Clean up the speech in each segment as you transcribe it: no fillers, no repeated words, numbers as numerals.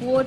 4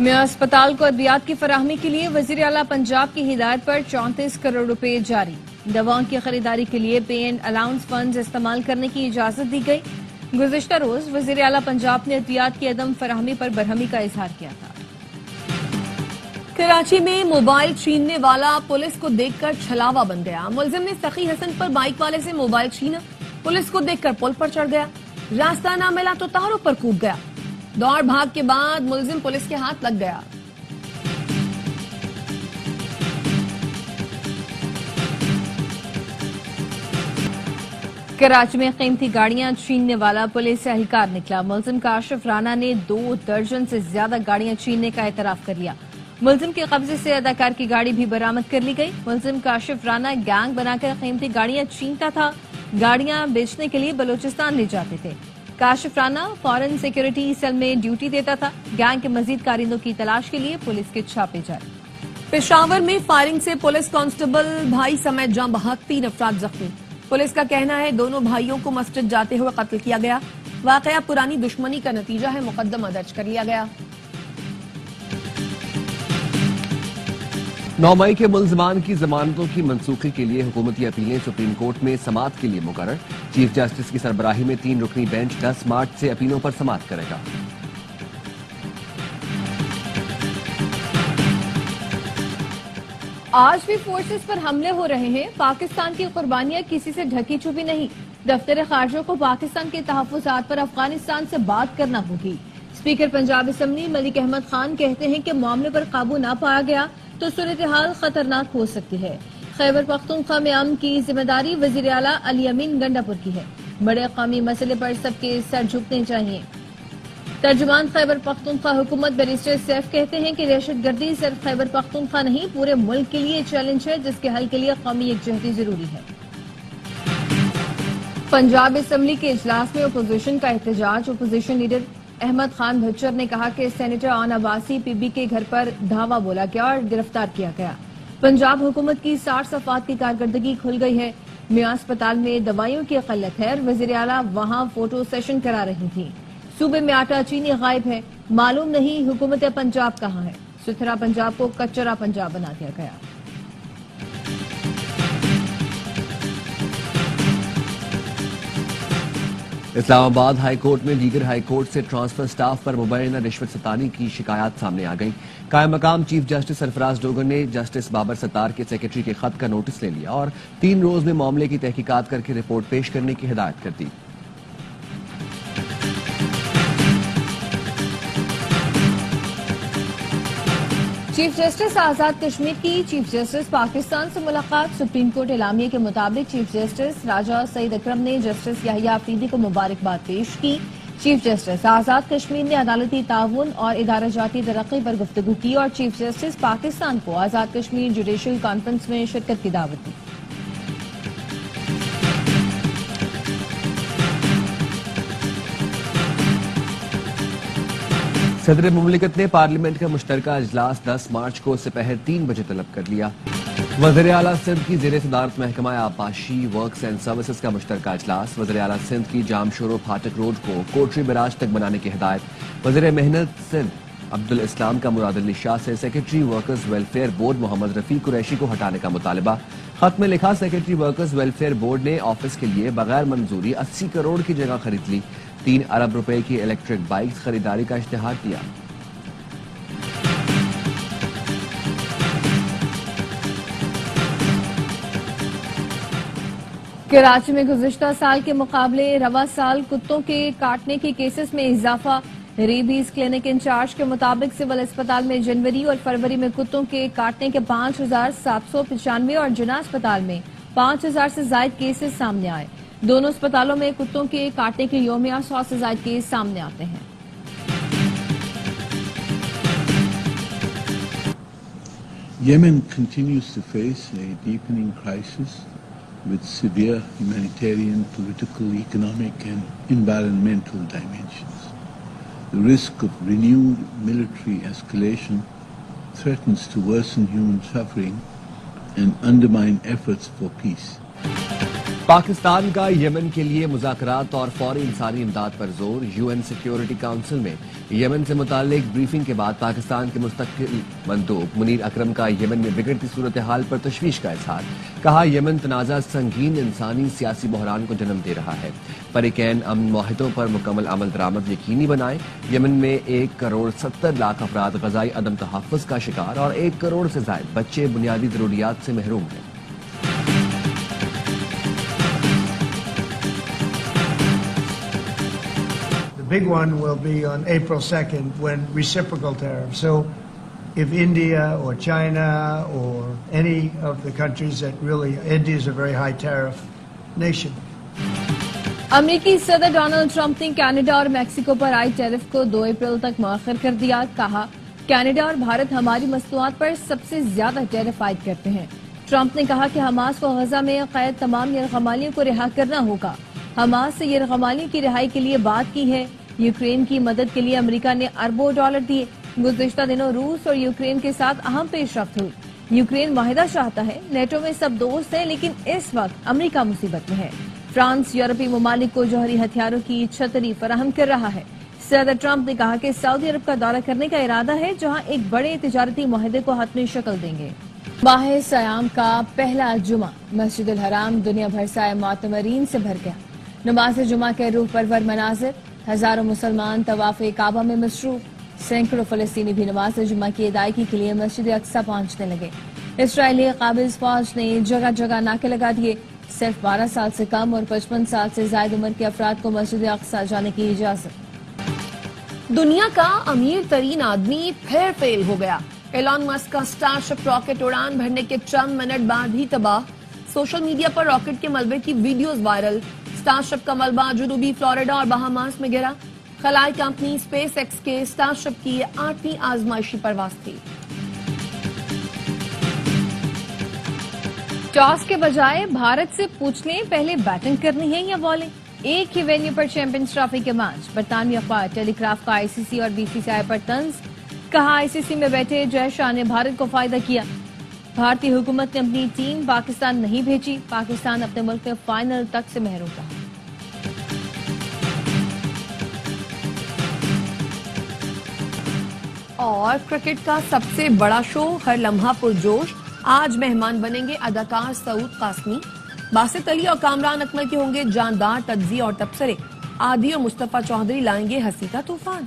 میاں اسپتال کو ادویات کی فراہمی کے لیے وزیر اعلیٰ پنجاب کی ہدایت پر 34 کروڑ روپے جاری. دواؤں کی خریداری کے لیے پے اینڈ الاؤنس فنڈز استعمال کرنے کی اجازت دی گئی. گزشتہ روز وزیر اعلیٰ پنجاب نے ادویات کی عدم فراہمی پر برہمی کا اظہار کیا تھا. کراچی میں موبائل چھیننے والا پولیس کو دیکھ کر چھلاوا بن گیا. ملزم نے سخی حسن پر بائک والے سے موبائل چھینا. پولیس کو دیکھ کر پل پر چڑھ گیا. راستہ نہ ملا تو تاروں پر کود گیا. دوڑ بھاگ کے بعد ملزم پولیس کے ہاتھ لگ گیا. کراچی میں قیمتی گاڑیاں چھیننے والا پولیس اہلکار نکلا. ملزم کاشف رانا نے 2 درجن سے زیادہ گاڑیاں چھیننے کا اعتراف کر لیا. ملزم کے قبضے سے اداکار کی گاڑی بھی برآمد کر لی گئی. ملزم کاشف رانا گینگ بنا کر قیمتی گاڑیاں چھینتا تھا. گاڑیاں بیچنے کے لیے بلوچستان لے جاتے تھے. Kashif Rana foreign security cell میں ڈیوٹی دیتا تھا. گینگ کے مزید کارندوں کی تلاش کے لیے پولیس کے چھاپے جاری. پشاور میں فائرنگ سے پولیس کانسٹیبل بھائی سمیت جاں بحق 3 افراد زخمی. پولیس کا کہنا ہے دونوں بھائیوں کو مسجد جاتے ہوئے قتل کیا گیا. واقعہ پرانی دشمنی کا نتیجہ ہے. مقدمہ درج کر لیا گیا. 9 مئی کے ملزمان کی ضمانتوں کی منسوخی کے لیے حکومتی اپیلیں سپریم کورٹ میں سماعت کے لیے مقرر. چیف جسٹس کی سربراہی میں 3 رکنی بینچ 10 مارچ سے اپیلوں پر سماعت کرے گا. آج بھی فورسز پر حملے ہو رہے ہیں. پاکستان کی قربانیاں کسی سے ڈھکی چھپی نہیں. دفتر خارجہ کو پاکستان کے تحفظات پر افغانستان سے بات کرنا ہوگی. اسپیکر پنجاب اسمبلی ملک احمد خان کہتے ہیں کہ معاملے پر قابو نہ پایا گیا تو صورتحال خطرناک ہو سکتی ہے. خیبر پختونخوا میں امن کی ذمہ داری وزیر اعلیٰ علی امین گنڈاپور کی ہے. بڑے قومی مسئلے پر سب کے سر جھکنے چاہیے. ترجمان خیبر پختونخوا حکومت بیرسٹر سیف کہتے ہیں کہ دہشت گردی صرف خیبر پختونخوا نہیں پورے ملک کے لیے چیلنج ہے جس کے حل کے لیے قومی یکجہتی ضروری ہے. پنجاب اسمبلی کے اجلاس میں اپوزیشن کا احتجاج. اپوزیشن لیڈر احمد خان بھچر نے کہا کہ senator on Abbasi P be کے گھر پر دھاوا بولا گیا اور گرفتار کیا گیا. پنجاب حکومت کی 60 صفحات کی کارکردگی کھل گئی ہے. میاں اسپتال میں دوائیوں کی قلت ہے. وزیر اعلیٰ وہاں فوٹو سیشن کرا رہی تھی. صوبے میں آٹا چینی غائب ہے. معلوم نہیں حکومت پنجاب کہاں ہے. ستھرا پنجاب کو کچرا پنجاب بنا دیا گیا. اسلام آباد ہائی کورٹ میں دیگر ہائی کورٹ سے ٹرانسفر سٹاف پر مبینہ رشوت ستانی کی شکایات سامنے آ گئیں. قائم مقام چیف جسٹس سرفراز ڈوگر نے جسٹس بابر ستار کے سیکرٹری کے خط کا نوٹس لے لیا اور 3 روز میں معاملے کی تحقیقات کر کے رپورٹ پیش کرنے کی ہدایت کر دی. چیف جسٹس آزاد کشمیر کی چیف جسٹس پاکستان سے ملاقات. سپریم کورٹ اعلامیے کے مطابق چیف جسٹس راجہ سعید اکرم نے جسٹس یحییٰ آفریدی کو مبارکباد پیش کی. چیف جسٹس آزاد کشمیر نے عدالتی تعاون اور ادارہ جاتی ترقی پر گفتگو کی اور چیف جسٹس پاکستان کو آزاد کشمیر جوڈیشل کانفرنس میں شرکت کی دعوت دی. صدر مملکت نے پارلیمنٹ کا مشترکہ اجلاس 10 مارچ کو سپہر 3 بجے طلب کر لیا. وزیر اعلیٰ سندھ کی زیر صدارت محکمہ آبپاشی ورکس اینڈ سروسز کا مشترکہ اجلاس. وزیر اعلیٰ سندھ کی جام شورو پھاٹک روڈ کو کوٹری براج تک بنانے کی ہدایت. وزیر محنت سندھ عبدالاسلام کا مراد علی شاہ سے سیکرٹری ورکرز ویلفیئر بورڈ محمد رفیع قریشی کو ہٹانے کا مطالبہ. خط میں لکھا سیکرٹری ورکرز ویلفیئر بورڈ نے آفس کے لیے بغیر منظوری 80 کروڑ کی جگہ خرید لی. 3 ارب روپے کی الیکٹرک بائکس خریداری کا اشتہار دیا. کراچی میں گزشتہ سال کے مقابلے رواں سال کتوں کے کاٹنے کے کیسز میں اضافہ. ریبیز کلینک انچارج کے مطابق سول اسپتال میں جنوری اور فروری میں کتوں کے کاٹنے کے 5795 اور جناح اسپتال میں 5000 سے زائد کیسز سامنے آئے. دونوں اسپتالوں میں کتوں کے کاٹنے کے یومیہ 100 سے زائد کیس سامنے آتے ہیں. Yemen continues to face a deepening crisis with severe humanitarian, political, economic and environmental dimensions. The risk of renewed military escalation threatens to worsen human suffering and undermine efforts for peace. Pakistan کا یمن کے لیے مذاکرات اور فوری انسانی امداد پر زور. UN security council میں یمن سے متعلق بریفنگ کے بعد پاکستان کے مستقل مندوب منیر اکرم کا یمن میں بگڑتی صورتحال پر تشویش کا اظہار. کہا یمن تنازع سنگین انسانی سیاسی بحران کو جنم دے رہا ہے. فریقین امن معاہدوں پر مکمل عمل درآمد یقینی بنائیں. یمن میں 1.70 کروڑ افراد غذائی عدم تحفظ کا شکار اور 1 کروڑ سے زائد بچے بنیادی ضروریات سے محروم ہیں. The big one will be on April 2nd when reciprocal tariffs. So if India or China or any of the countries that really, India is a very high tariff nation. امریکی صدر ڈونلڈ ٹرمپ نے Canada اور Mexico پر عائد tariff کو 2 April تک مؤخر کر دیا. کہا کینیڈا اور بھارت ہماری مصنوعات پر سب سے زیادہ ٹیرف عائد کرتے ہیں. ٹرمپ نے کہا کہ حماس کو غزہ میں قید تمام یرغمالیوں کو رہا کرنا ہوگا. حماس سے یرغمالیوں کی رہائی کے لیے بات کی ہے. یوکرین کی مدد کے لیے امریکہ نے اربوں ڈالر دیے. گزشتہ دنوں روس اور یوکرین کے ساتھ اہم پیش رفت ہوئی. یوکرین معاہدہ چاہتا ہے. نیٹو میں سب دوست ہیں لیکن اس وقت امریکہ مصیبت میں ہے. فرانس یورپی ممالک کو جوہری ہتھیاروں کی چھتری فراہم کر رہا ہے. صدر ٹرمپ نے کہا کہ سعودی عرب کا دورہ کرنے کا ارادہ ہے جہاں ایک بڑے تجارتی معاہدے کو حتمی شکل دیں گے. ماہ سیام کا پہلا جمعہ مسجد الحرام دنیا بھر سے معتمرین سے بھر گیا. نماز جمعہ کے روح پرور مناظر. ہزاروں مسلمان طواف کعبہ میں مصروف. سینکڑوں فلسطینی بھی نماز جمعہ کی ادائیگی کے لیے مسجد اقصی پہنچنے لگے. اسرائیلی قابض فوج نے جگہ جگہ ناکے لگا دیے. صرف 12 سال سے کم اور 55 سال سے زائد عمر کے افراد کو مسجد اقصی جانے کی اجازت. دنیا کا امیر ترین آدمی پھر فیل ہو گیا. ایلان مسک کا اسٹار شپ راکٹ اڑان بھرنے کے چند منٹ بعد ہی تباہ. سوشل میڈیا پر راکٹ کے ملبے کی ویڈیوز وائرل. اسٹار شپ کا ملبہ جنوبی فلوریڈا اور بہاماس میں گرا. خلائی کمپنی اسپیس ایکس کے اسٹار شپ کی 8ویں آزمائشی پرواز تھی. ٹاس کے بجائے بھارت سے پوچھ لیں پہلے بیٹنگ کرنی ہے یا بالنگ. ایک ہی وینیو پر چیمپئنز ٹرافی کے میچ. برطانوی اخبار ٹیلی گراف کا ICC اور BCCI پر طنز. کہا ICC میں بیٹھے جے شاہ نے بھارت کو فائدہ کیا. بھارتی حکومت نے اپنی ٹیم پاکستان نہیں بھیجی. پاکستان اپنے ملک کے فائنل تک سے محروم رہا. اور کرکٹ کا سب سے بڑا شو ہر لمحہ پرجوش. آج مہمان بنیں گے اداکار سعود قاسمی. باسط علی اور کامران اکمل کے ہوں گے جاندار تجزیے اور تبصرے. عادی اور مصطفیٰ چودھری لائیں گے ہنسی کا طوفان.